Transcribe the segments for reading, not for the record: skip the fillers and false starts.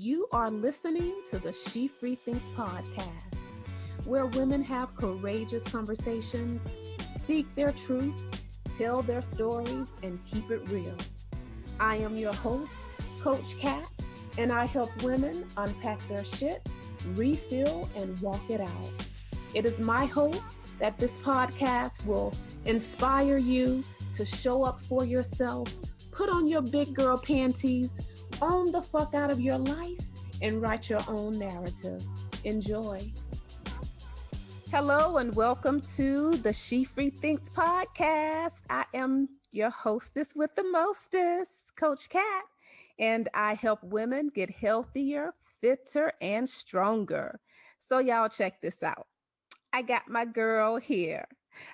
You are listening to the She Free Thinks podcast, where women have courageous conversations, speak their truth, tell their stories, and keep it real. I am your host, Coach Kat, and I help women unpack their shit, refill, and walk it out. It is my hope that this podcast will inspire you to show up for yourself, put on your big girl panties, own the fuck out of your life, and write your own narrative. Enjoy. Hello and welcome to the She Free Thinks podcast. I am your hostess with the mostest, Coach Kat, and I help women get healthier, fitter, and stronger. So y'all check this out. I got my girl here.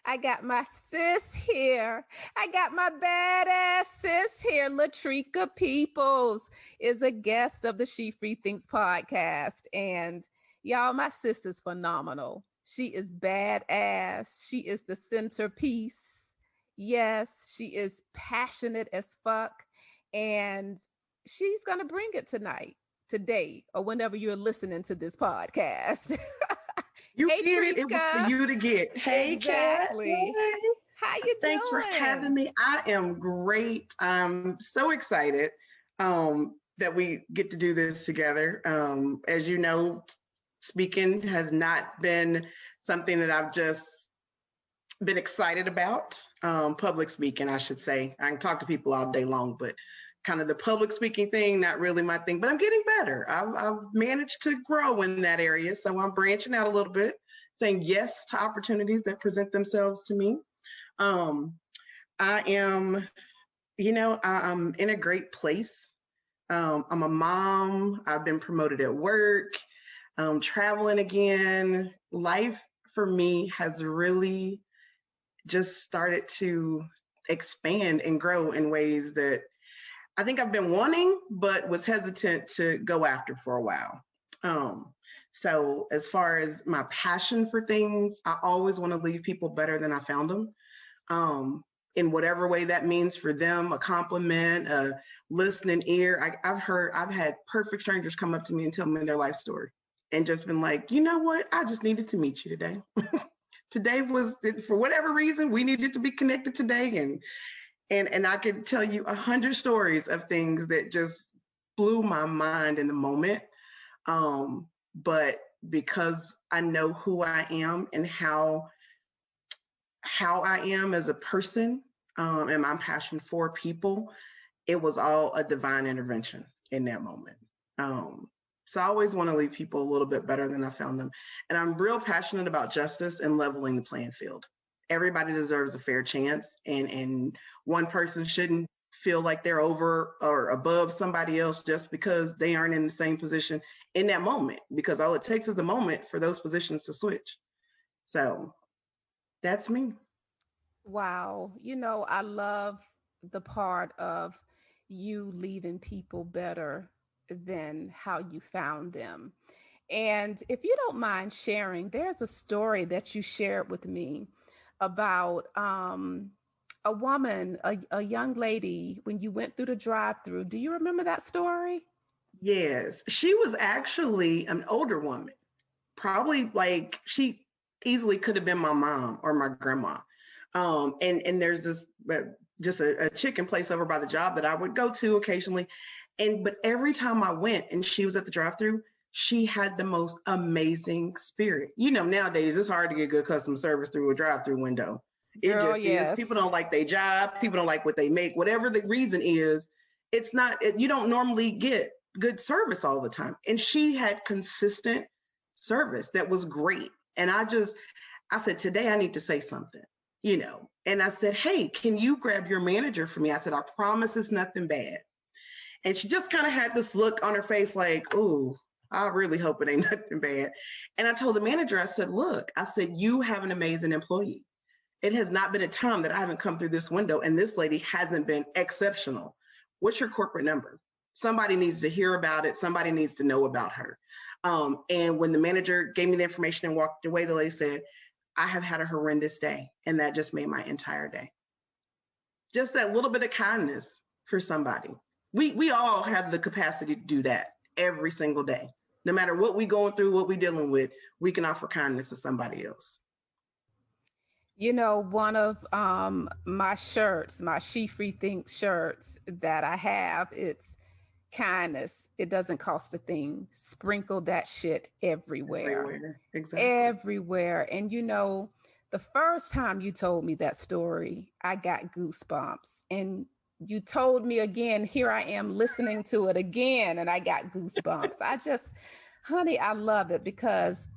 I got my sis here. I got my badass sis here. LaTrika Peoples is a guest of the She Free Thinks podcast. And y'all, my sis is phenomenal. She is badass. She is the centerpiece. Yes, she is passionate as fuck. And she's going to bring it today, or whenever you're listening to this podcast. You get it. It was for you to get. Hey, exactly. Kat. How you doing? Thanks for having me. I am great. I'm so excited that we get to do this together. As you know, speaking has not been something that I've just been excited about. Public speaking, I should say. I can talk to people all day long, but kind of the public speaking thing, not really my thing, but I'm getting better. I've managed to grow in that area. So I'm branching out a little bit, saying yes to opportunities that present themselves to me. I'm in a great place. I'm a mom. I've been promoted at work, traveling again. Life for me has really just started to expand and grow in ways that I think I've been wanting, but was hesitant to go after for a while. So as far as my passion for things, I always want to leave people better than I found them. In whatever way that means for them, a compliment, a listening ear. I've had perfect strangers come up to me and tell me their life story and just been like, you know what? I just needed to meet you today. Today was, for whatever reason, we needed to be connected today. And I could tell you 100 stories of things that just blew my mind in the moment. But because I know who I am and how I am as a person, and my passion for people, it was all a divine intervention in that moment. So I always want to leave people a little bit better than I found them. And I'm real passionate about justice and leveling the playing field. Everybody deserves a fair chance, and one person shouldn't feel like they're over or above somebody else just because they aren't in the same position in that moment, because all it takes is a moment for those positions to switch. So that's me. Wow. I love the part of you leaving people better than how you found them. And if you don't mind sharing, there's a story that you shared with me about a woman, a young lady, when you went through the drive-through. Do you remember that story? Yes. She was actually an older woman, probably like she easily could have been my mom or my grandma. And there's this just a chicken place over by the job that I would go to occasionally. But every time I went and she was at the drive-through, she had the most amazing spirit. Nowadays it's hard to get good customer service through a drive-through window. It Girl, just yes. is. People don't like their job. People don't like what they make. Whatever the reason is, it's not. You don't normally get good service all the time. And she had consistent service that was great. And I said, today I need to say something, And I said, hey, can you grab your manager for me? I said, I promise it's nothing bad. And she just kind of had this look on her face like, ooh, I really hope it ain't nothing bad. And I told the manager, I said, look, you have an amazing employee. It has not been a time that I haven't come through this window and this lady hasn't been exceptional. What's your corporate number? Somebody needs to hear about it. Somebody needs to know about her. And when the manager gave me the information and walked away, the lady said, I have had a horrendous day. And that just made my entire day. Just that little bit of kindness for somebody. We all have the capacity to do that every single day. No matter what we going through, what we dealing with, we can offer kindness to somebody else. You know, one of my shirts, my She Free Thinks shirts that I have, it's kindness. It doesn't cost a thing. Sprinkle that shit everywhere. Everywhere. Exactly. Everywhere. And you know, the first time you told me that story, I got goosebumps. And you told me again, here I am listening to it again, and I got goosebumps. Honey, I love it because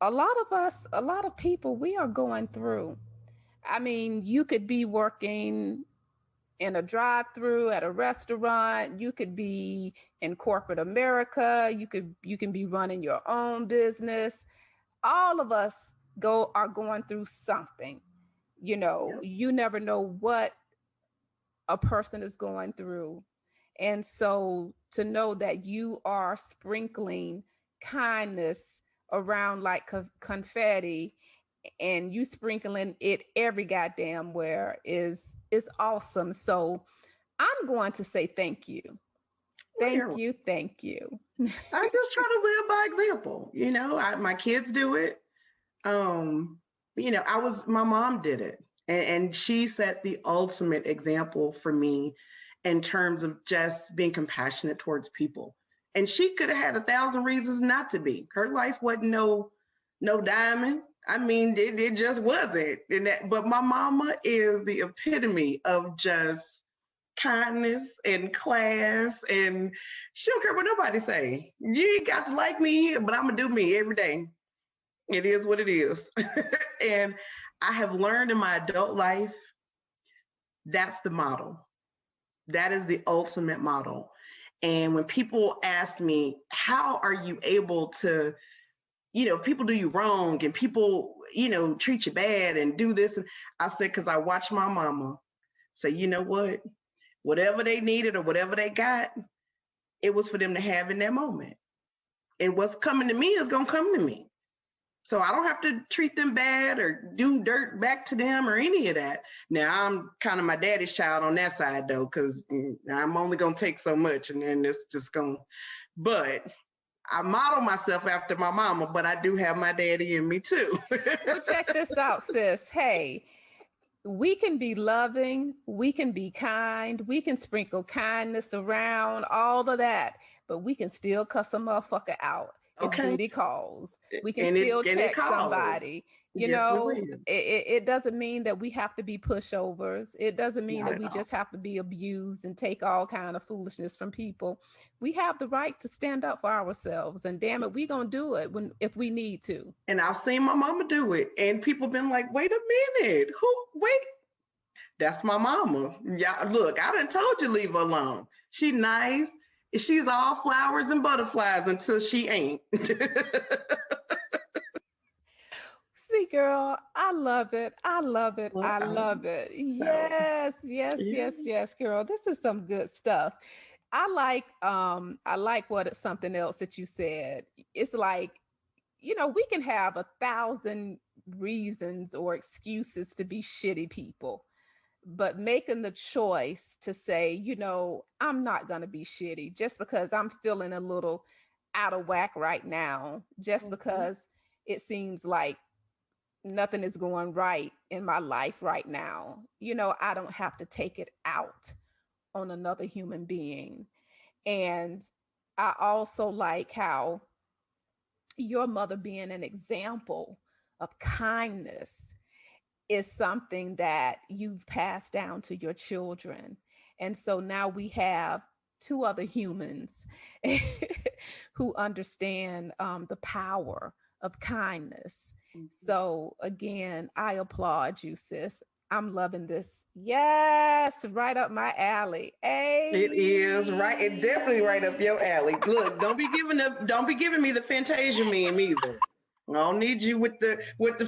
a lot of us, a lot of people, we are going through. I mean, you could be working in a drive-through at a restaurant, you could be in corporate America, you can be running your own business. All of us are going through something. You know, Yep. you never know what a person is going through. And so to know that you are sprinkling kindness around like confetti, and you sprinkling it every goddamn where is awesome. So I'm going to say thank you. Thank you. Thank you. I just try to live by example. My kids do it. My mom did it, and she set the ultimate example for me in terms of just being compassionate towards people. And she could have had 1,000 reasons not to be. Her life wasn't no diamond. I mean, it just wasn't. But my mama is the epitome of just kindness and class, and she don't care what nobody say. You ain't got to like me, but I'm gonna do me every day. It is what it is. And I have learned in my adult life, that's the model. That is the ultimate model. And when people ask me, how are you able to, people do you wrong and people, treat you bad and do this. And I said, because I watched my mama say, you know what? Whatever they needed or whatever they got, it was for them to have in that moment. And what's coming to me is going to come to me. So I don't have to treat them bad or do dirt back to them or any of that. Now, I'm kind of my daddy's child on that side, though, because I'm only going to take so much and then it's just going to. But I model myself after my mama, but I do have my daddy in me, too. Well, check this out, sis. Hey, we can be loving, we can be kind, we can sprinkle kindness around, all of that, but we can still cuss a motherfucker out. Okay. Booty calls. We can still check somebody. It doesn't mean that we have to be pushovers. It doesn't mean that we just have to be abused and take all kind of foolishness from people. We have the right to stand up for ourselves, and damn it, we gonna do it if we need to. And I've seen my mama do it, and people been like, "Wait a minute, wait, that's my mama." Yeah, look, I done told you leave her alone. She nice. She's all flowers and butterflies until she ain't. See, girl, I love it. I love it. Well, I love it. So, yes, girl. This is some good stuff. I like something else that you said. It's like, we can have 1,000 reasons or excuses to be shitty people. But making the choice to say, I'm not going to be shitty just because I'm feeling a little out of whack right now, just because it seems like nothing is going right in my life right now. I don't have to take it out on another human being. And I also like how your mother being an example of kindness is something that you've passed down to your children. And so now we have 2 other humans who understand the power of kindness. Mm-hmm. So again, I applaud you, sis. I'm loving this. Yes, right up my alley. Hey. It is right. It definitely right up your alley. Look, don't be giving me the Fantasia meme either. I don't need you with the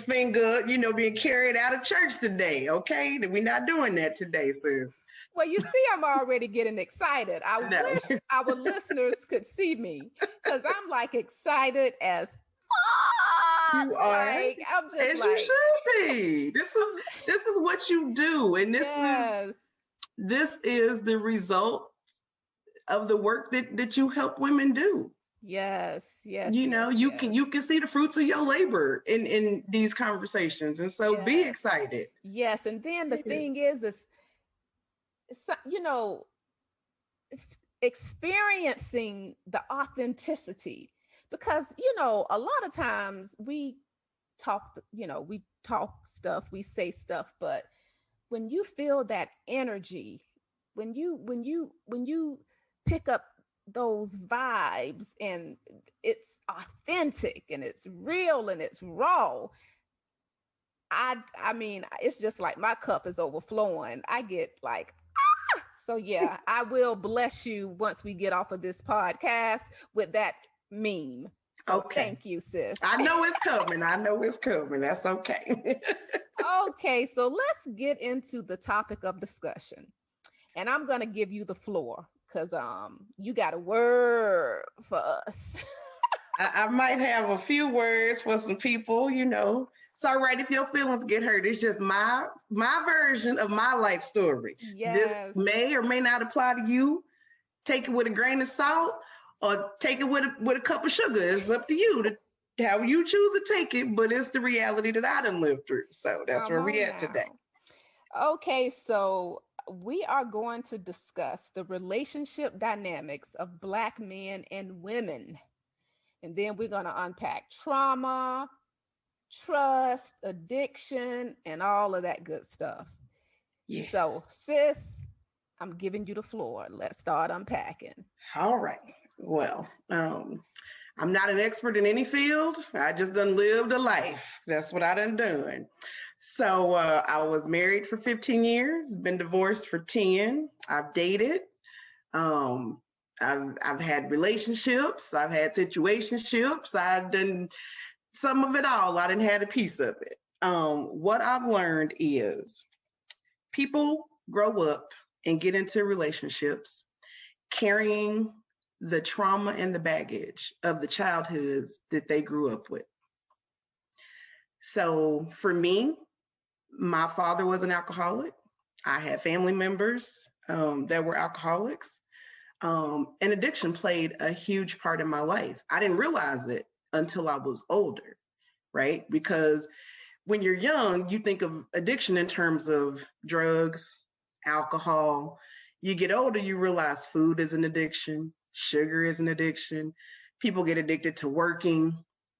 finger, being carried out of church today. Okay, we're not doing that today, sis. Well, you see, I'm already getting excited. I wish our listeners could see me because I'm like excited as fuck. You are. I'm just as you should be. This is what you do, and this is the result of the work that you help women do. Yes, yes, You know, yes, you yes. can see the fruits of your labor in these conversations, and so be Yes. excited. Yes. And then the Yeah. thing is, you know, experiencing the authenticity, because, a lot of times we talk stuff, we say stuff, but when you feel that energy, when you pick up those vibes, and it's authentic and it's real and it's raw, I mean, it's just like my cup is overflowing. I get like, so yeah, I will bless you once we get off of this podcast with that meme. So Okay. thank you, sis. I know it's coming. I know it's coming. That's okay. Okay, so let's get into the topic of discussion. And I'm gonna give you the floor because you got a word for us. I might have a few words for some people, you know. It's all right if your feelings get hurt. It's just my version of my life story. This Yes. may or may not apply to you. Take it with a grain of salt, or take it with a cup of sugar. It's up to you to how you choose to take it, but it's the reality that I done lived through. So that's Come where we on at today. now. Okay, so we are going to discuss the relationship dynamics of Black men and women. And then we're going to unpack trauma, trust, addiction, and all of that good stuff. Yes. So, sis, I'm giving you the floor. Let's start unpacking. All right. Well, I'm not an expert in any field. I just done lived a life. That's what I done. So I was married for 15 years, been divorced for 10. I've dated. Um, I've had relationships. I've had situationships. I've done some of it all. I didn't have a piece of it. What I've learned is people grow up and get into relationships carrying the trauma and the baggage of the childhoods that they grew up with. So for me, my father was an alcoholic. I had family members that were alcoholics. And addiction played a huge part in my life. I didn't realize it until I was older, right? Because when you're young, you think of addiction in terms of drugs, alcohol. You get older, you realize food is an addiction, sugar is an addiction. People get addicted to working,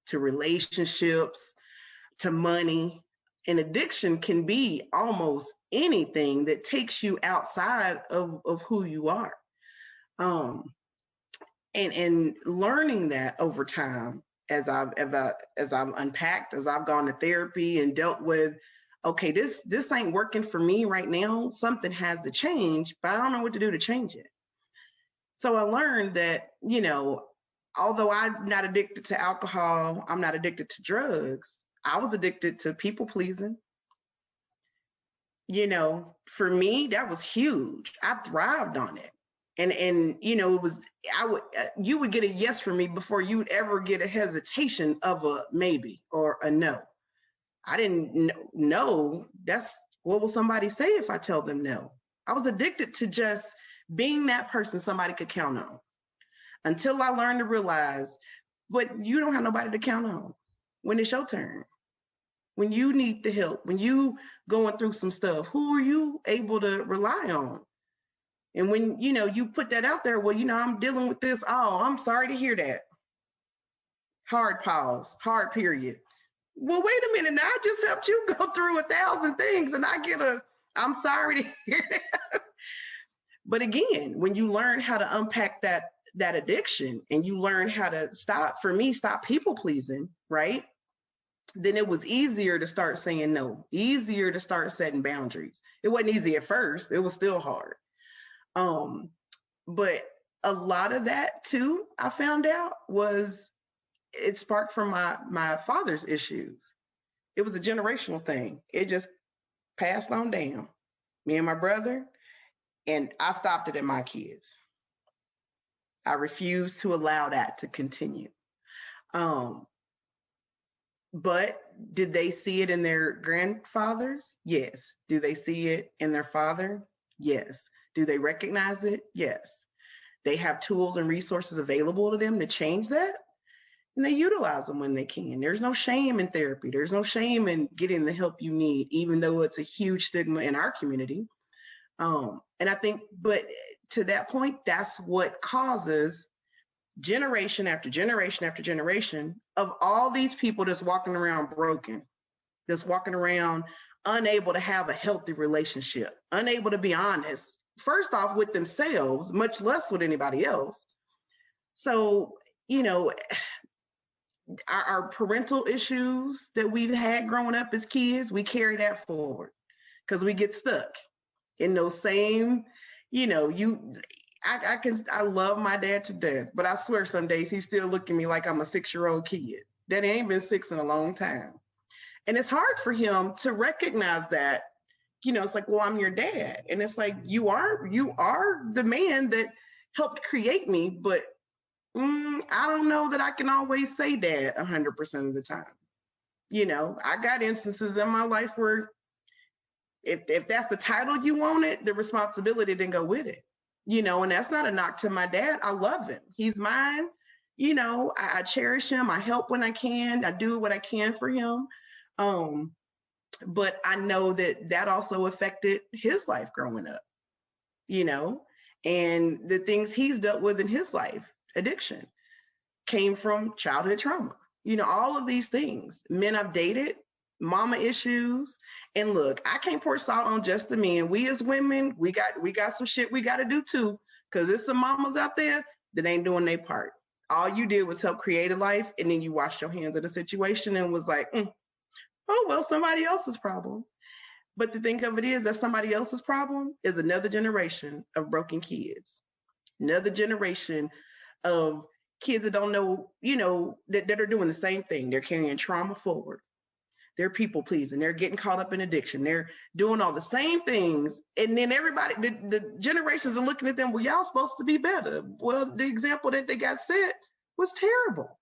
to relationships, to money. And addiction can be almost anything that takes you outside of who you are. And learning that over time, as I've unpacked, as I've gone to therapy and dealt with, okay, this ain't working for me right now. Something has to change, but I don't know what to do to change it. So I learned that, you know, although I'm not addicted to alcohol, I'm not addicted to drugs, I was addicted to people pleasing. You know, for me, that was huge. I thrived on it. And you know, it was, you would get a yes from me before you would ever get a hesitation of a maybe or a no. I didn't know. That's what will somebody say if I tell them no? I was addicted to just being that person somebody could count on, until I learned to realize, but you don't have nobody to count on when it's your turn. When you need the help, when you going through some stuff, who are you able to rely on? And when, you know, you put that out there, well, you know, I'm dealing with this. Oh, I'm sorry to hear that. Hard pause, hard period. Well, wait a minute. Now I just helped you go through 1,000 things and I get I'm sorry to hear that. But again, when you learn how to unpack that addiction and you learn how to stop people pleasing, right? Then it was easier to start saying no, easier to start setting boundaries. It wasn't easy at first. It was still hard. But a lot of that too, I found out, was it sparked from my father's issues. It was a generational thing. It just passed on down. Me and my brother, and I stopped it at my kids. I refused to allow that to continue. But did they see it in their grandfathers? Yes. Do they see it in their father? Yes. Do they recognize it? Yes. they have tools and resources available to them to change that, and they utilize them when they can. There's no shame in therapy. There's no shame in getting the help you need, even though it's a huge stigma in our community. And I think, but to that point, that's what causes generation after generation after generation of all these people that's walking around broken, that's walking around unable to have a healthy relationship, unable to be honest, first off with themselves, much less with anybody else. So, you know, our parental issues that we've had growing up as kids, we carry that forward because we get stuck in those same, you know, I love my dad to death, but I swear some days he's still looking at me like I'm a 6-year-old kid. Daddy ain't been 6 in a long time. And it's hard for him to recognize that, you know, it's like, well, I'm your dad. And it's like, you are the man that helped create me, but I don't know that I can always say dad 100% of the time. You know, I got instances in my life where if that's the title you wanted, the responsibility didn't go with it. You know, and that's not a knock to my dad. I love him. He's mine. You know, I cherish him. I help when I can. I do what I can for him. But I know that also affected his life growing up, you know, and the things he's dealt with in his life, addiction, came from childhood trauma. You know, all of these things. Men I've dated, mama issues. And look, I can't pour salt on just the men. We as women, we got some shit we got to do too, because there's some mamas out there that ain't doing their part. All you did was help create a life, and then you washed your hands of the situation and was like, oh, well, somebody else's problem. But the thing of it is that somebody else's problem is another generation of broken kids, another generation of kids that don't know, you know, that are doing the same thing. They're carrying trauma forward. They're people pleasing. They're getting caught up in addiction. They're doing all the same things. And then everybody, the generations are looking at them, well, y'all supposed to be better. Well, the example that they got set was terrible.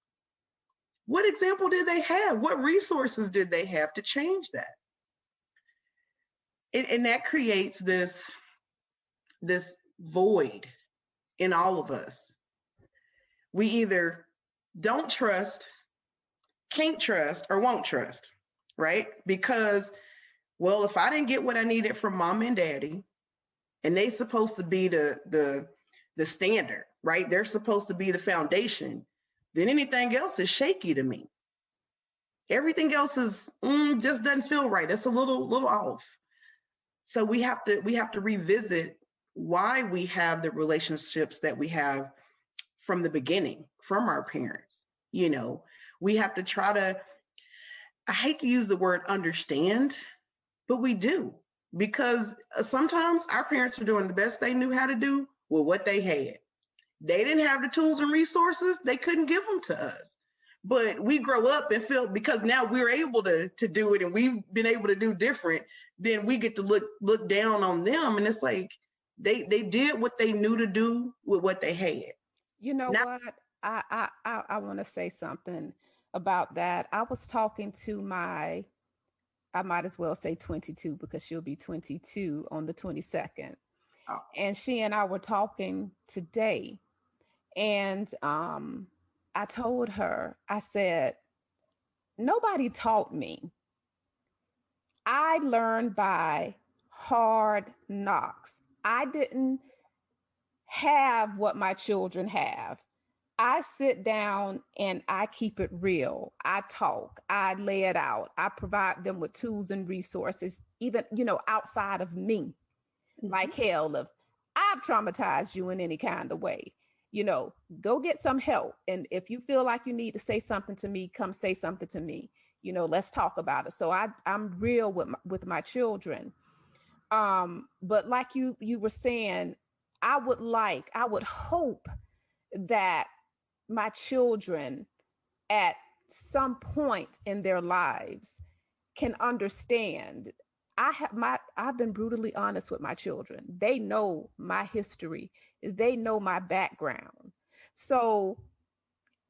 What example did they have? What resources did they have to change that? And that creates this void in all of us. We either don't trust, can't trust, or won't trust, right? Because, well, if I didn't get what I needed from mom and daddy, and they supposed to be the standard, right? They're supposed to be the foundation, then anything else is shaky to me. Everything else is just doesn't feel right. It's a little off. So we have to revisit why we have the relationships that we have from the beginning, from our parents. You know, we have to try to, I hate to use the word understand, but we do, because sometimes our parents are doing the best they knew how to do with what they had. They didn't have the tools and resources. They couldn't give them to us. But we grow up and feel, because now we're able to do it and we've been able to do different, then we get to look down on them. And it's like, they did what they knew to do with what they had. You know what? I want to say something about that. I was talking to I might as well say 22 because she'll be 22 on the 22nd. Oh. And she and I were talking today. And I told her, I said, nobody taught me. I learned by hard knocks. I didn't have what my children have. I sit down and I keep it real. I talk, I lay it out. I provide them with tools and resources, even, you know, outside of me. Mm-hmm. Like, hell, if I've traumatized you in any kind of way, you know, go get some help. And if you feel like you need to say something to me, come say something to me. You know, let's talk about it. So I'm real with my children. But like you were saying, I would hope that my children at some point in their lives can understand. I've been brutally honest with my children. They know my history. They know my background. So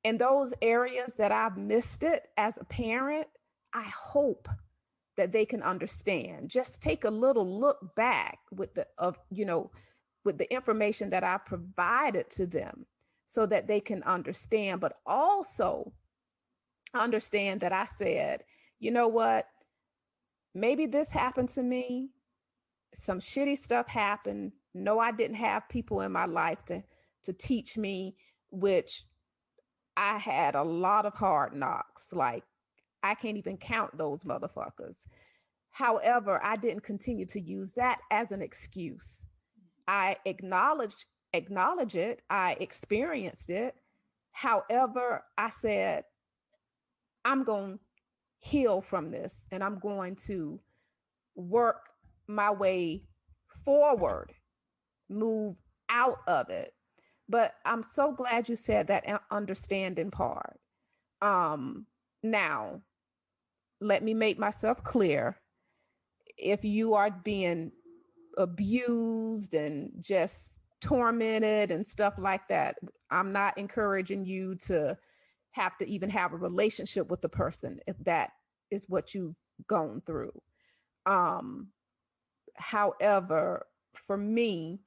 in those areas that I've missed it as a parent, I hope that they can understand. Just take a little look back with the information that I provided to them so that they can understand, but also understand that I said, you know what, maybe this happened to me. Some shitty stuff happened. No, I didn't have people in my life to teach me, which I had a lot of hard knocks. Like, I can't even count those motherfuckers. However, I didn't continue to use that as an excuse. I acknowledge it. I experienced it. However, I said, I'm going to heal from this and I'm going to work my way forward, move out of it. But I'm so glad you said that understanding part. Now, let me make myself clear. If you are being abused and just tormented and stuff like that, I'm not encouraging you to have to even have a relationship with the person if that is what you've gone through. However, for me,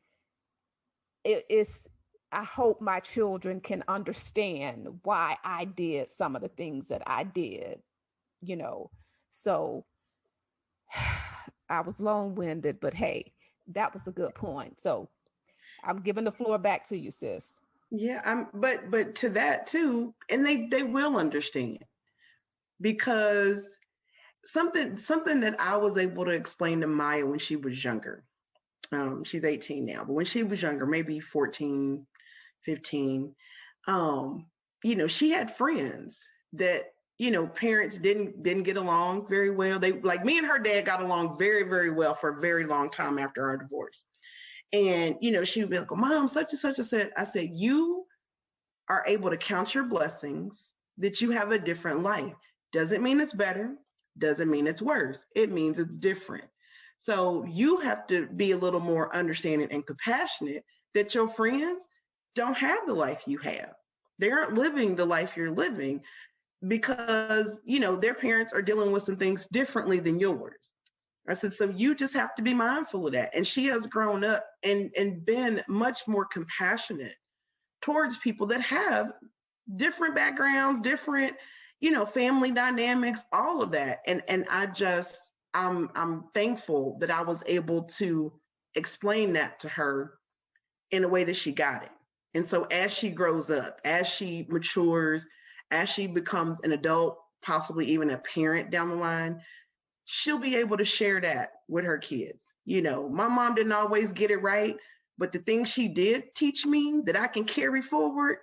I hope my children can understand why I did some of the things that I did, you know. So I was long-winded, but hey, that was a good point. So I'm giving the floor back to you, sis. Yeah, but to that too, and they will understand, because something that I was able to explain to Maya when she was younger. She's 18 now, but when she was younger, maybe 14, 15, she had friends that, parents didn't get along very well. They, like, me and her dad got along very, very well for a very long time after our divorce. And, she would be like, oh, Mom, such and such. I said, you are able to count your blessings that you have a different life. Doesn't mean it's better. Doesn't mean it's worse. It means it's different. So you have to be a little more understanding and compassionate that your friends don't have the life you have. They aren't living the life you're living because, their parents are dealing with some things differently than yours. I said, so you just have to be mindful of that. And she has grown up and been much more compassionate towards people that have different backgrounds, different, family dynamics, all of that. And I'm thankful that I was able to explain that to her in a way that she got it. And so as she grows up, as she matures, as she becomes an adult, possibly even a parent down the line, she'll be able to share that with her kids. My mom didn't always get it right, but the things she did teach me that I can carry forward,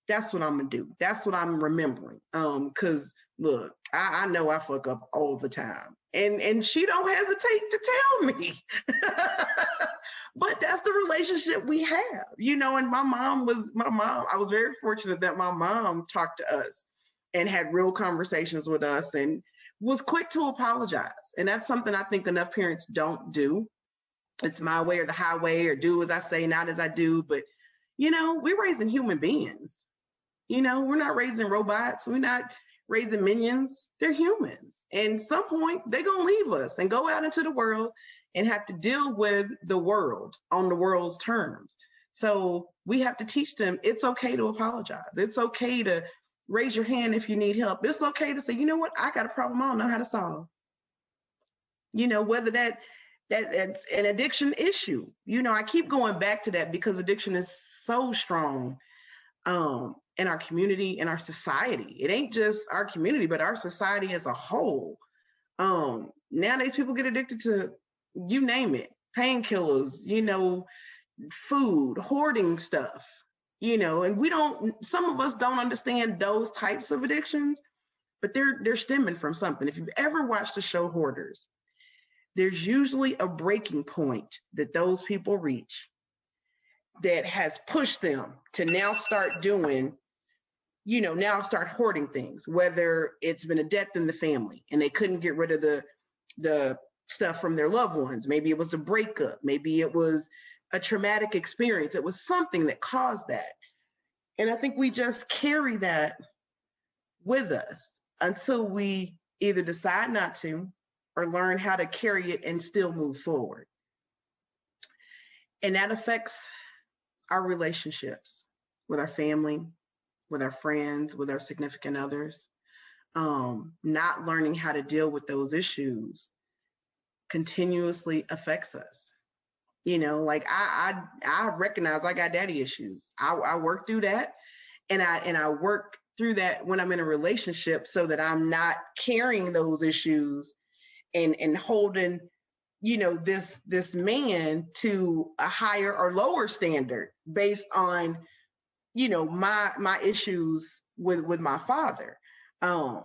that's what I'm gonna do. That's what I'm remembering. Because look, I know I fuck up all the time. And she don't hesitate to tell me. But that's the relationship we have, and my mom, I was very fortunate that my mom talked to us and had real conversations with us and was quick to apologize. And that's something I think enough parents don't do. It's my way or the highway, or do as I say, not as I do. But, we're raising human beings. We're not raising robots. We're not raising minions. They're humans. And at some point, they're going to leave us and go out into the world and have to deal with the world on the world's terms. So we have to teach them it's okay to apologize. It's okay to raise your hand if you need help. It's okay to say, you know what, I got a problem I don't know how to solve. Whether that's an addiction issue. I keep going back to that because addiction is so strong in our community, in our society. It ain't just our community, but our society as a whole. Nowadays, people get addicted to, you name it, painkillers, food, hoarding stuff, and some of us don't understand those types of addictions, but they're stemming from something. If you've ever watched the show Hoarders, there's usually a breaking point that those people reach that has pushed them to now start doing, now start hoarding things, whether it's been a death in the family and they couldn't get rid of the stuff from their loved ones. Maybe it was a breakup. Maybe it was a traumatic experience. It was something that caused that. And I think we just carry that with us until we either decide not to or learn how to carry it and still move forward. And that affects our relationships with our family, with our friends, with our significant others. Not learning how to deal with those issues continuously affects us. Like I recognize I got daddy issues. I work through that, and I work through that when I'm in a relationship, so that I'm not carrying those issues and holding this man to a higher or lower standard based on my issues with my father. And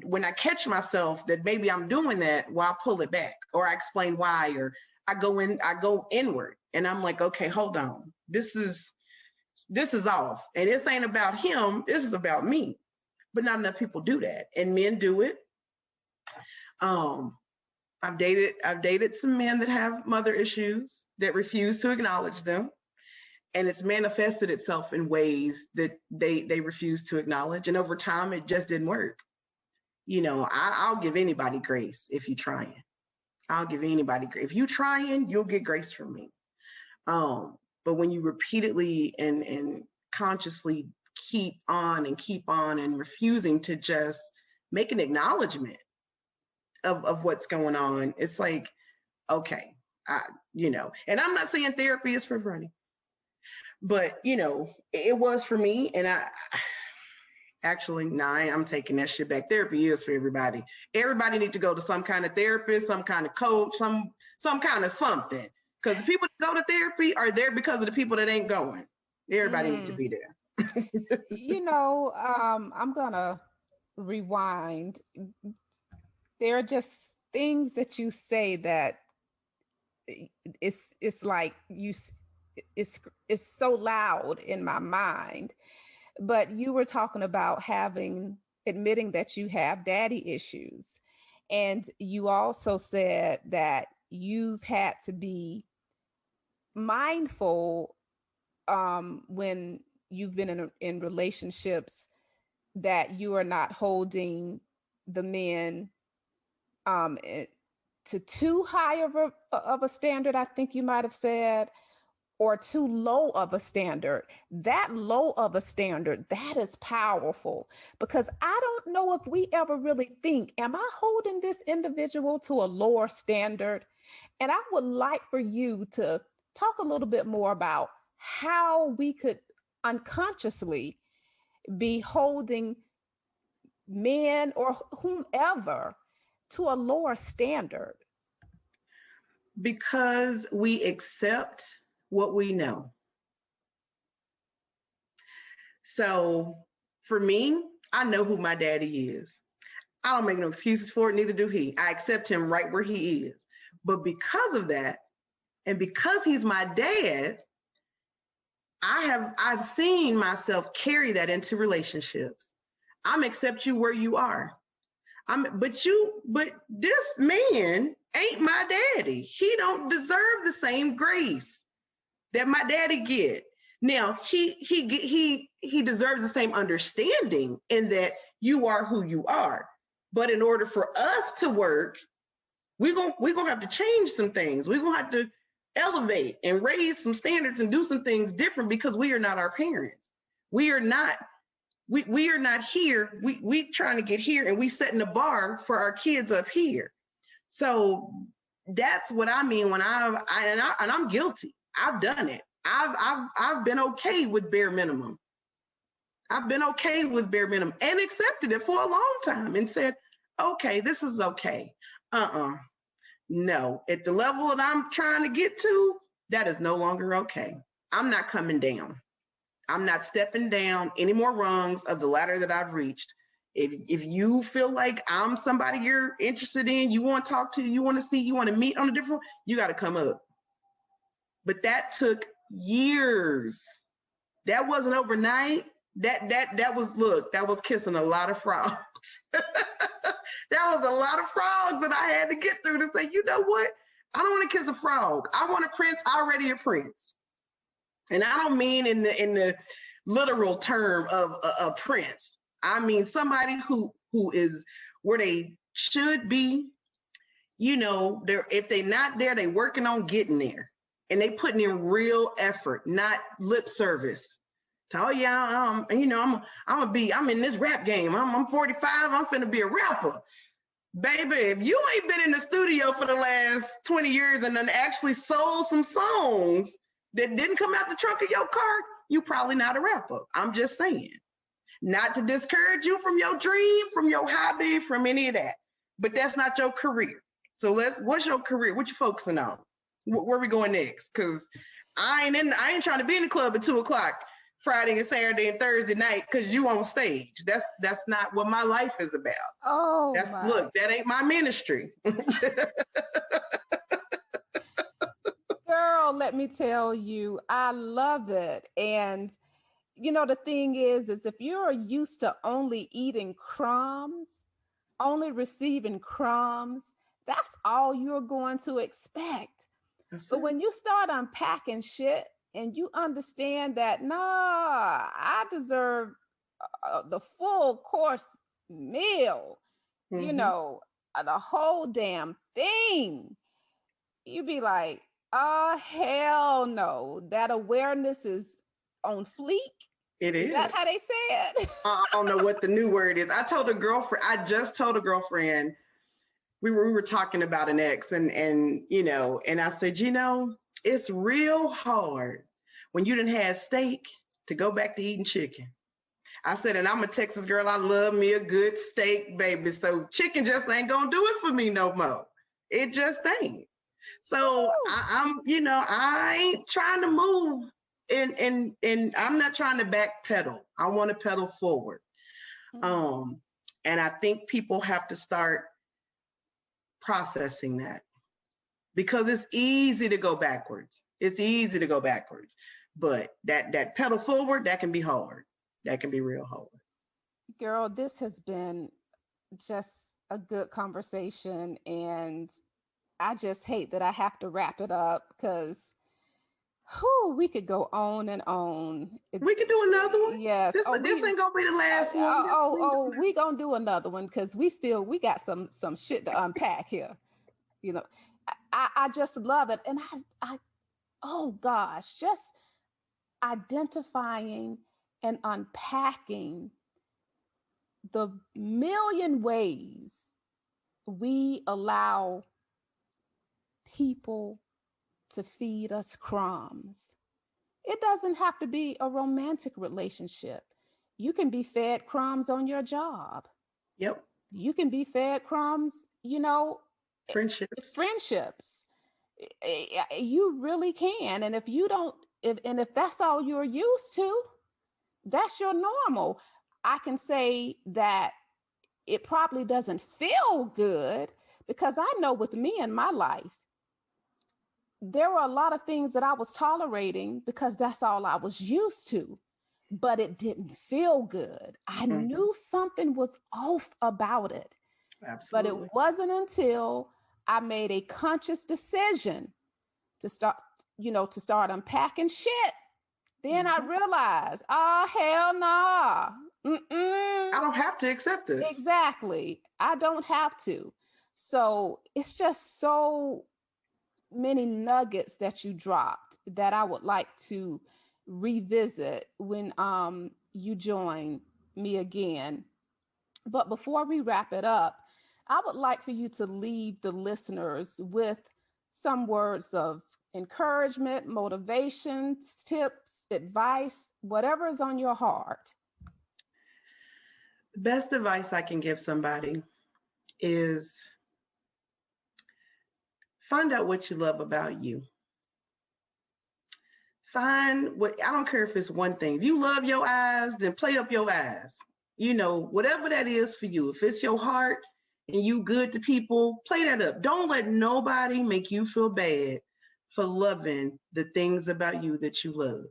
when I catch myself that maybe I'm doing that, well, I pull it back, or I explain why, or I go inward, and I'm like, okay, hold on, this is off, and this ain't about him, this is about me. But not enough people do that, and men do it. I've dated some men that have mother issues that refuse to acknowledge them, and it's manifested itself in ways that they refuse to acknowledge, and over time it just didn't work. I'll give anybody grace if you're trying. I'll give anybody grace. If you're trying, you'll get grace from me. But when you repeatedly and consciously keep on and refusing to just make an acknowledgement of what's going on, it's like, okay, and I'm not saying therapy is for everybody, but it was for me. And I'm taking that shit back. Therapy is for everybody. Everybody need to go to some kind of therapist, some kind of coach, some kind of something. Because the people that go to therapy are there because of the people that ain't going. Everybody needs to be there. I'm gonna rewind. There are just things that you say that it's like it's so loud in my mind. But you were talking about admitting that you have daddy issues. And you also said that you've had to be mindful when you've been in relationships that you are not holding the men to too high of a standard, I think you might have said, or too low of a standard. That low of a standard, that is powerful, because I don't know if we ever really think, am I holding this individual to a lower standard? And I would like for you to talk a little bit more about how we could unconsciously be holding men or whomever to a lower standard. Because we accept what we know. So for me, I know who my daddy is. I don't make no excuses for it, neither do he. I accept him right where he is. But because of that, and because he's my dad, I've seen myself carry that into relationships. I'm accept you where you are. But this man ain't my daddy. He don't deserve the same grace that my daddy get. Now he deserves the same understanding in that you are who you are. But in order for us to work, we're gonna have to change some things. We're gonna have to elevate and raise some standards and do some things different, because we are not our parents. We are not here. We trying to get here, and we setting the bar for our kids up here. So that's what I mean when I'm guilty. I've done it. I've been okay with bare minimum. I've been okay with bare minimum and accepted it for a long time and said, okay, this is okay. No, at the level that I'm trying to get to, that is no longer okay. I'm not coming down. I'm not stepping down any more rungs of the ladder that I've reached. If you feel like I'm somebody you're interested in, you want to talk to, you want to see, you want to meet on a different, you got to come up. But that took years. That wasn't overnight. That was kissing a lot of frogs. That was a lot of frogs that I had to get through to say, you know what? I don't want to kiss a frog. I want a prince, already a prince. And I don't mean in the literal term of a prince. I mean somebody who is where they should be. If they're not there, they working on getting there. and they putting in real effort, not lip service. Oh yeah, I'm in this rap game. I'm 45. I'm finna be a rapper. Baby, if you ain't been in the studio for the last 20 years and then actually sold some songs that didn't come out the trunk of your car, you probably not a rapper. I'm just saying. Not to discourage you from your dream, from your hobby, from any of that. But that's not your career. So what's your career? What you focusing on? Where we going next? Because I ain't trying to be in the club at 2:00 Friday and Saturday and Thursday night because you on stage. That's not what my life is about. Oh, look, that ain't my ministry. Girl, let me tell you, I love it. And the thing is if you're used to only eating crumbs, only receiving crumbs, that's all you're going to expect. But when you start unpacking shit and you understand that, I deserve the full course meal, the whole damn thing, you be like, oh, hell no. That awareness is on fleek. It is. Is that how they say it? I don't know what the new word is. I just told a girlfriend, we were talking about an ex and I said, it's real hard when you done had steak to go back to eating chicken. I said, and I'm a Texas girl. I love me a good steak, baby. So chicken just ain't gonna do it for me no more. It just ain't. So I ain't trying to move and I'm not trying to backpedal. I want to pedal forward. And I think people have to start processing that because it's easy to go backwards. But that pedal forward, that can be hard. That can be real hard. Girl, this has been just a good conversation, and I just hate that I have to wrap it up because we could go on and on. We could do another one. Yes. This ain't gonna be the last one. We gonna do another one because we got some shit to unpack here. I just love it, and I oh gosh, just identifying and unpacking the million ways we allow people to feed us crumbs. It doesn't have to be a romantic relationship. You can be fed crumbs on your job. Yep. You can be fed crumbs, friendships. You really can. And if that's all you're used to, that's your normal. I can say that it probably doesn't feel good because I know with me in my life, there were a lot of things that I was tolerating because that's all I was used to, but it didn't feel good. I knew something was off about it. Absolutely. But it wasn't until I made a conscious decision to start unpacking shit. Then I realized, oh, hell nah. I don't have to accept this. Exactly. I don't have to. So it's just so many nuggets that you dropped that I would like to revisit when you join me again. But before we wrap it up, I would like for you to leave the listeners with some words of encouragement, motivation, tips, advice, whatever is on your heart. The best advice I can give somebody is find out what you love about you. I don't care if it's one thing. If you love your eyes, then play up your eyes. Whatever that is for you. If it's your heart and you good to people, play that up. Don't let nobody make you feel bad for loving the things about you that you love.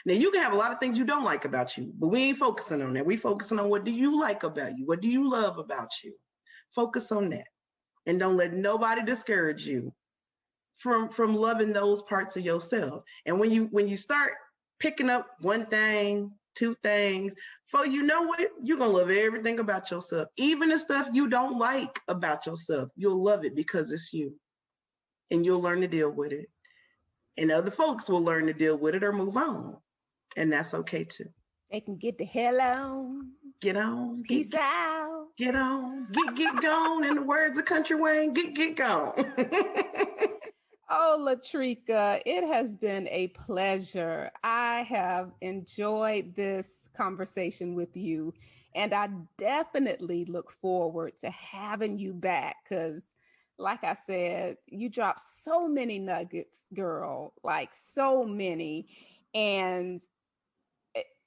Now, you can have a lot of things you don't like about you, but we ain't focusing on that. We focusing on what do you like about you? What do you love about you? Focus on that. And don't let nobody discourage you from loving those parts of yourself. And when you start picking up one thing, two things, for you know what, you're going to love everything about yourself. Even the stuff you don't like about yourself, you'll love it because it's you. And you'll learn to deal with it. and other folks will learn to deal with it or move on. And that's okay too. They can get the hell on. Get on. Peace out. Get on. Get gone. In the words of Country Wayne, get gone. Oh, LaTrika, it has been a pleasure. I have enjoyed this conversation with you, and I definitely look forward to having you back because, like I said, you dropped so many nuggets, girl, like so many. And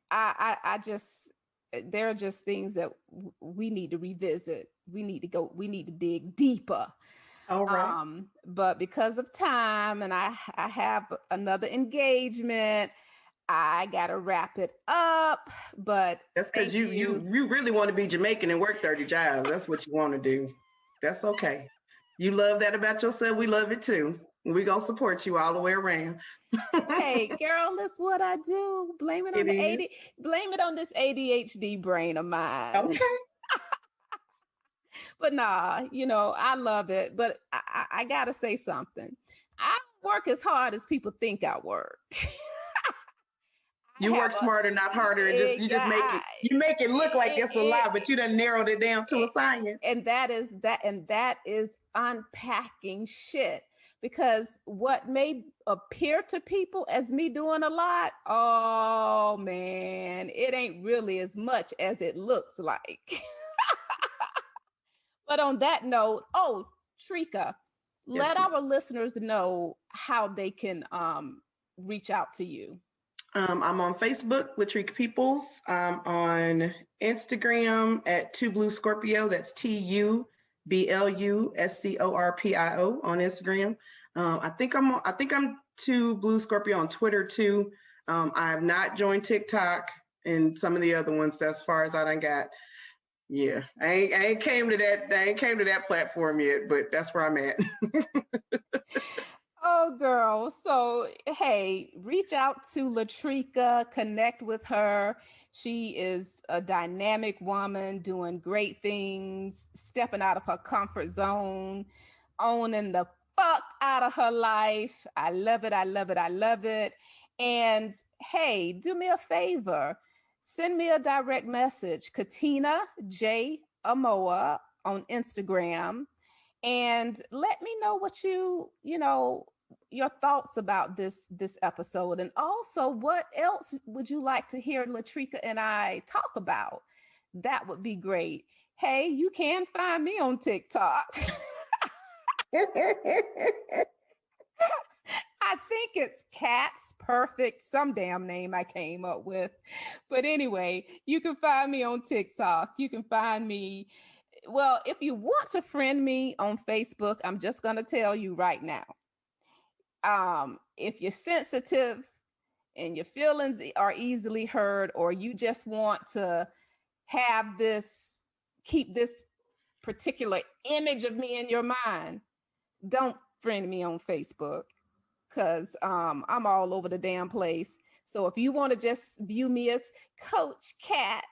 I just, there are just things that we need to revisit. We need to dig deeper. All right. But because of time and I have another engagement, I gotta wrap it up. But that's because you really want to be Jamaican and work 30 jobs. That's what you want to do. That's okay. You love that about yourself. We love it too. We gonna support you all the way around. Hey, girl, that's what I do. Blame it on blame it on this ADHD brain of mine. Okay. But nah, I love it. But I gotta say something. I don't work as hard as people think I work. You work smarter, not harder, and you make it look like it's a lot, but you done narrowed it down to a science. And that is unpacking shit. Because what may appear to people as me doing a lot, oh man, it ain't really as much as it looks like. But on that note, Trika, let our listeners know how they can reach out to you. I'm on Facebook, LaTrika Peoples. I'm on Instagram at 2BlueScorpio. That's TUBLUSCORPIO on Instagram. I think I'm 2BlueScorpio on Twitter too. I have not joined TikTok and some of the other ones. That's as far as I done got. Yeah, I ain't came to that platform yet, but that's where I'm at. Oh, girl. So, hey, reach out to LaTrika, connect with her. She is a dynamic woman doing great things, stepping out of her comfort zone, owning the fuck out of her life. I love it. I love it. I love it. And hey, do me a favor. Send me a direct message, Katina J. Amoa on Instagram, and let me know what your thoughts about this episode. And also, what else would you like to hear LaTrika and I talk about? That would be great. Hey, you can find me on TikTok. I think it's Cat's Perfect, some damn name I came up with. But anyway, you can find me on TikTok. You can find me. Well, if you want to friend me on Facebook, I'm just going to tell you right now. If you're sensitive and your feelings are easily hurt, or you just want to keep this particular image of me in your mind, don't friend me on Facebook. Because I'm all over the damn place. So if you want to just view me as Coach Cat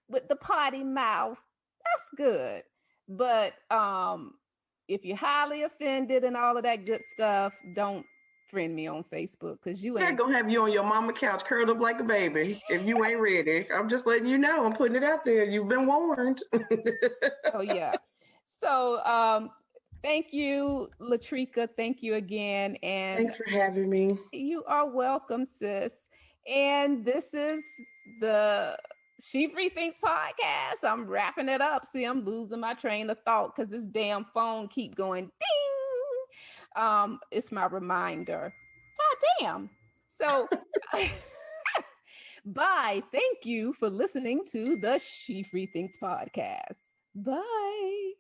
with the potty mouth, that's good. But if you're highly offended and all of that good stuff, don't friend me on Facebook, because you ain't gonna have you on your mama couch curled up like a baby if you ain't ready. I'm just letting you know. I'm putting it out there. You've been warned. Oh yeah. So thank you, LaTrika. Thank you again. And thanks for having me. You are welcome, sis. And this is the She Free Thinks podcast. I'm wrapping it up. See, I'm losing my train of thought because this damn phone keep going ding. It's my reminder. God damn. So bye. Thank you for listening to the She Free Thinks podcast. Bye.